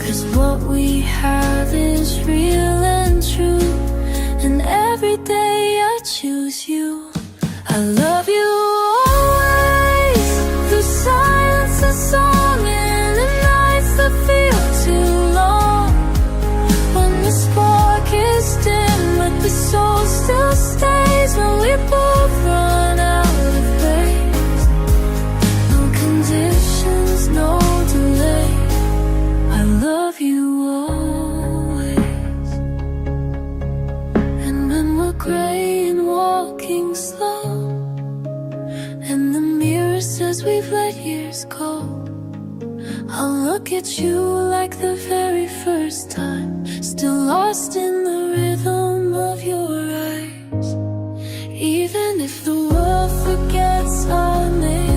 'cause what we have is real and true, and every day I choose you. I love you always, through silence and song, and the nights that feel too long. When the spark is dim, but the soul still stays. When we both run out of ways, no conditions, no delay. I love you always. And when we're gray and walking slow, and the mirror says we've let years go, I'll look at you like the very first time, still lost in the rhythm of your eyes. Even if the world forgets our name,